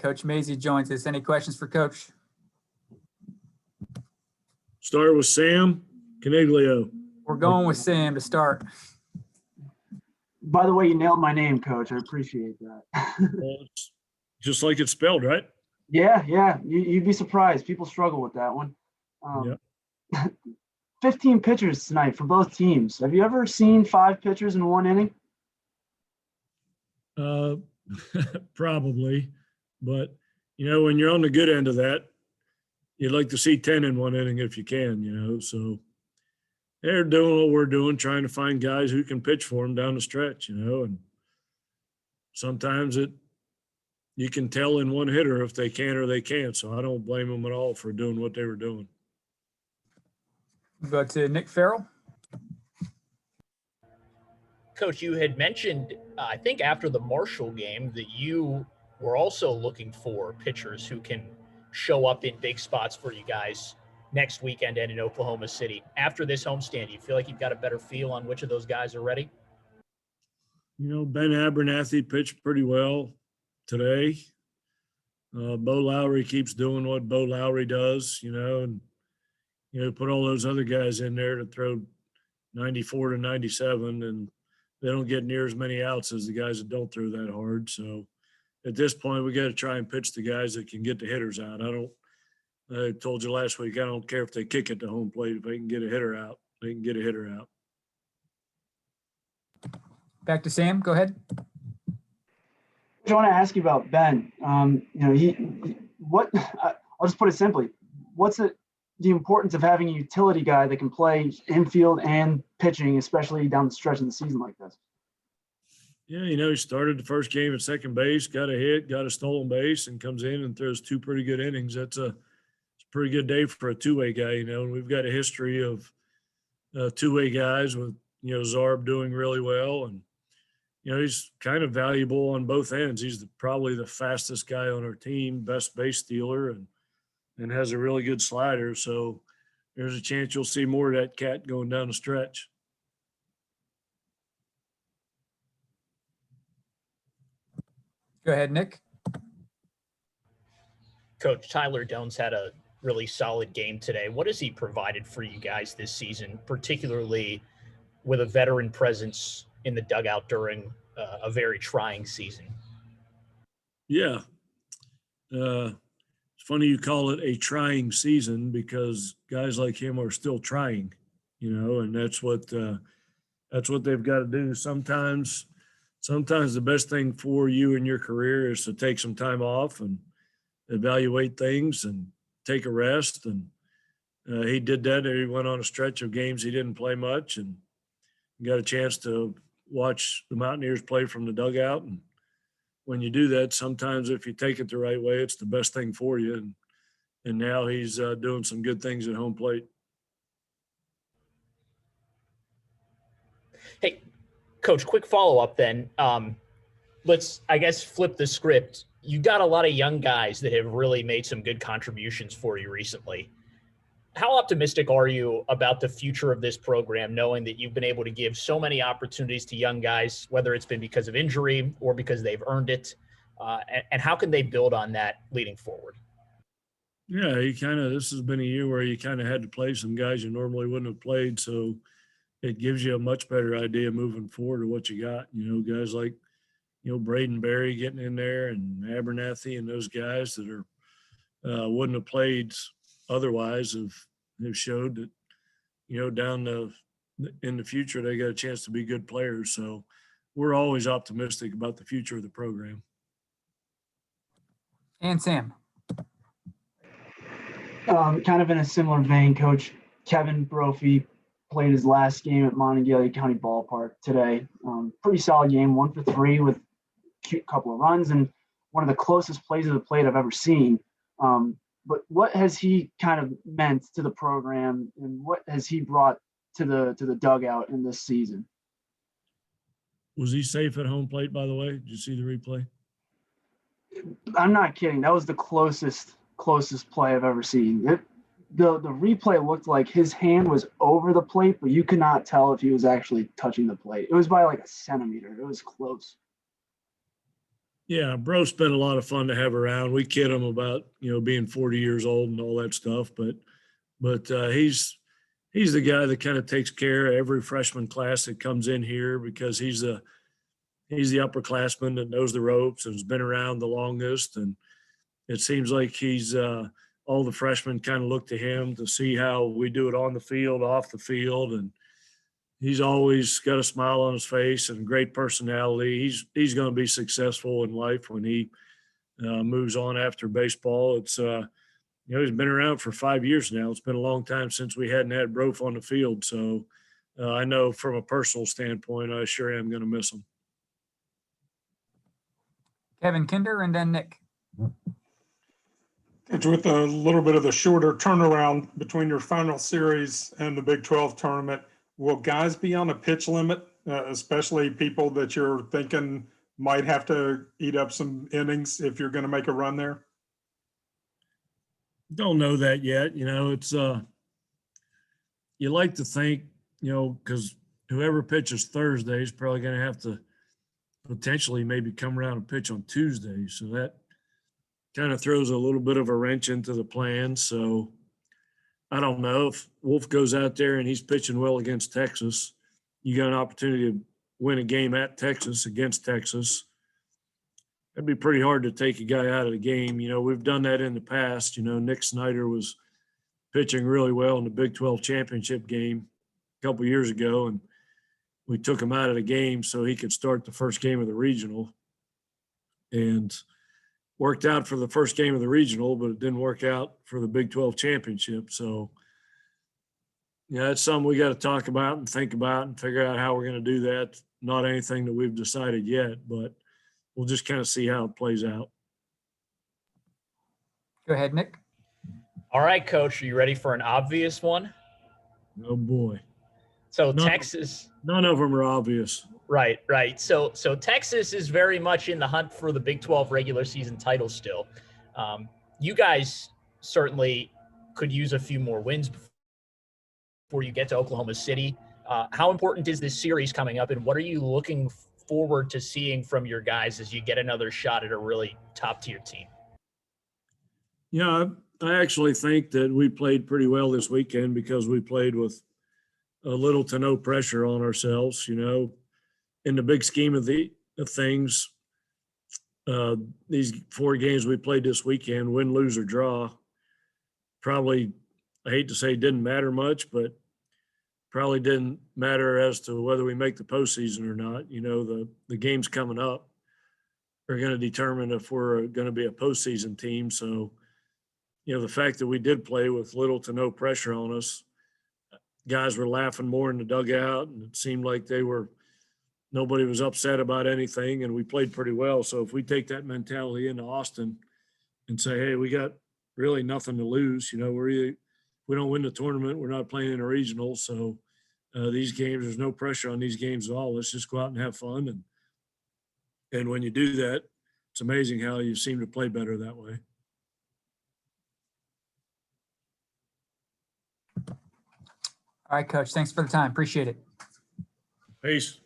Coach Mazey joins us. Any questions for Coach? Start with Sam Caniglio. We're going with Sam to start. By the way, you nailed my name, Coach. I appreciate that. Well, it's just like it's spelled, right? Yeah. You'd be surprised. People struggle with that one. 15 pitchers tonight for both teams. Have you ever seen 5 pitchers in one inning? Probably. But, when you're on the good end of that, you'd like to see 10 in one inning if you can, So they're doing what we're doing, trying to find guys who can pitch for them down the stretch, and sometimes you can tell in one hitter if they can or they can't. So I don't blame them at all for doing what they were doing. We'll go to Nick Farrell. Coach, you had mentioned, I think after the Marshall game, that you were also looking for pitchers who can show up in big spots for you guys next weekend and in Oklahoma City. After this homestand, do you feel like you've got a better feel on which of those guys are ready? Ben Abernathy pitched pretty well today. Bo Lowry keeps doing what Bo Lowry does, and put all those other guys in there to throw 94 to 97, and they don't get near as many outs as the guys that don't throw that hard. So at this point, we got to try and pitch the guys that can get the hitters out. I told you last week, I don't care if they kick at the home plate. If they can get a hitter out, they can get a hitter out. Back to Sam. Go ahead. I want to ask you about Ben. I'll just put it simply. What's the importance of having a utility guy that can play infield and pitching, especially down the stretch of the season like this? Yeah, he started the first game at second base, got a hit, got a stolen base, and comes in and throws 2 pretty good innings. It's a pretty good day for a two-way guy, and we've got a history of two-way guys with, Zarb doing really well. And, he's kind of valuable on both ends. He's probably the fastest guy on our team, best base stealer, and has a really good slider. So there's a chance you'll see more of that cat going down the stretch. Go ahead, Nick. Coach, Tyler Doanes had a really solid game today. What has he provided for you guys this season, particularly with a veteran presence in the dugout during a very trying season? Yeah. It's funny you call it a trying season because guys like him are still trying, and that's what they've got to do. Sometimes the best thing for you in your career is to take some time off and evaluate things and take a rest. And he did that. He went on a stretch of games he didn't play much and got a chance to watch the Mountaineers play from the dugout. And when you do that, sometimes if you take it the right way, it's the best thing for you. And now he's doing some good things at home plate. Hey, Coach, quick follow-up then. Let's, I guess, flip the script. You got a lot of young guys that have really made some good contributions for you recently. How optimistic are you about the future of this program, knowing that you've been able to give so many opportunities to young guys, whether it's been because of injury or because they've earned it? And how can they build on that leading forward? Yeah, this has been a year where you kind of had to play some guys you normally wouldn't have played. So it gives you a much better idea moving forward of what you got. Guys like, Braden Berry getting in there and Abernathy and those guys that are wouldn't have played otherwise have showed that, down in the future, they got a chance to be good players. So we're always optimistic about the future of the program. And Sam. Kind of in a similar vein, Coach, Kevin Brophy played his last game at Monongalia County Ballpark today. Pretty solid game, 1 for 3 with a cute couple of runs and one of the closest plays of the plate I've ever seen. But what has he kind of meant to the program, and what has he brought to the dugout in this season? Was he safe at home plate, by the way? Did you see the replay? I'm not kidding. That was the closest play I've ever seen. The replay looked like his hand was over the plate, but you could not tell if he was actually touching the plate. It was by like a centimeter. It was close. Yeah, bro's been a lot of fun to have around. We kid him about, being 40 years old and all that stuff, but he's the guy that kind of takes care of every freshman class that comes in here because he's the upperclassman that knows the ropes and has been around the longest. And it seems like he's all the freshmen kind of look to him to see how we do it on the field, off the field, and he's always got a smile on his face and a great personality. He's going to be successful in life when he moves on after baseball. It's he's been around for 5 years now. It's been a long time since we hadn't had Brophy on the field. So I know from a personal standpoint, I sure am going to miss him. Kevin Kinder and then Nick. Coach, with a little bit of the shorter turnaround between your final series and the Big 12 tournament, will guys be on a pitch limit, especially people that you're thinking might have to eat up some innings if you're going to make a run there? Don't know that yet. It's you like to think, because whoever pitches Thursday is probably going to have to potentially maybe come around and pitch on Tuesday. So that kind of throws a little bit of a wrench into the plan. So I don't know if Wolf goes out there and he's pitching well against Texas. You got an opportunity to win a game at Texas against Texas. It'd be pretty hard to take a guy out of the game. We've done that in the past. Nick Snyder was pitching really well in the Big 12 championship game a couple years ago, and we took him out of the game so he could start the first game of the regional. And worked out for the first game of the regional, but it didn't work out for the Big 12 championship. So, that's something we got to talk about and think about and figure out how we're going to do that. Not anything that we've decided yet, but we'll just kind of see how it plays out. Go ahead, Nick. All right, Coach, are you ready for an obvious one? Oh boy. So No. Texas. None of them are obvious. Right. So Texas is very much in the hunt for the Big 12 regular season title still. You guys certainly could use a few more wins before you get to Oklahoma City. How important is this series coming up, and what are you looking forward to seeing from your guys as you get another shot at a really top-tier team? Yeah, I actually think that we played pretty well this weekend because we played with a little to no pressure on ourselves. In the big scheme of things, these 4 games we played this weekend, win, lose, or draw, probably, I hate to say didn't matter much, but probably didn't matter as to whether we make the postseason or not. The games coming up are going to determine if we're going to be a postseason team. So, the fact that we did play with little to no pressure on us, guys were laughing more in the dugout, and it seemed like nobody was upset about anything, and we played pretty well. So if we take that mentality into Austin and say, hey, we got really nothing to lose, if we don't win the tournament, we're not playing in a regional. So these games, there's no pressure on these games at all. Let's just go out and have fun. And when you do that, it's amazing how you seem to play better that way. All right, Coach. Thanks for the time. Appreciate it. Peace.